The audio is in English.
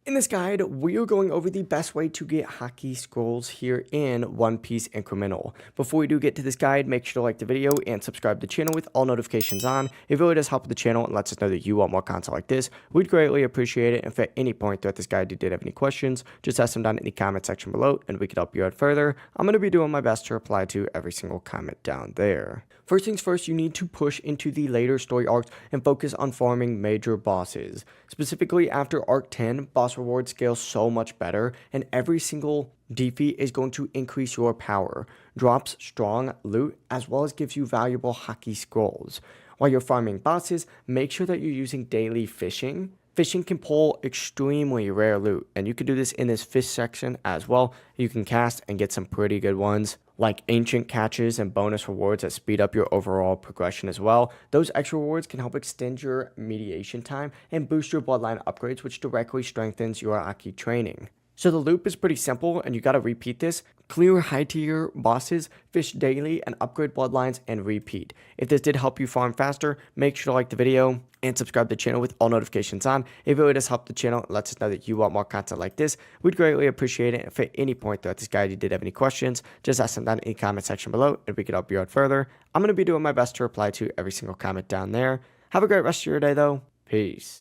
In this guide, we are going over the best way to get Haki Scrolls here in One Piece Incremental. Before we do get to this guide, make sure to like the video and subscribe to the channel with all notifications on. It really does help with the channel and lets us know that you want more content like this. We'd greatly appreciate it. If at any point throughout this guide you did have any questions, just ask them down in the comment section below and we could help you out further. I'm going to be doing my best to reply to every single comment down there. First things first, you need to push into the later story arcs and focus on farming major bosses. Specifically after Arc 10, boss rewards scale so much better, and every single defeat is going to increase your power, drops strong loot, as well as gives you valuable Haki Scrolls. While you're farming bosses, make sure that you're using daily fishing. Fishing can pull extremely rare loot, and you can do this in this fish section as well. You can cast and get some pretty good ones, like ancient catches and bonus rewards that speed up your overall progression as well. Those extra rewards can help extend your mediation time and boost your bloodline upgrades, which directly strengthens your Haki training. So the loop is pretty simple, and you gotta repeat this. Clear high tier bosses, fish daily, and upgrade bloodlines, and repeat. If this did help you farm faster, make sure to like the video and subscribe to the channel with all notifications on. It really does help the channel and lets us know that you want more content like this. We'd greatly appreciate it. If at any point throughout this guide you did have any questions, just ask them down in the comment section below and we could help you out further. I'm gonna be doing my best to reply to every single comment down there. Have a great rest of your day though. Peace.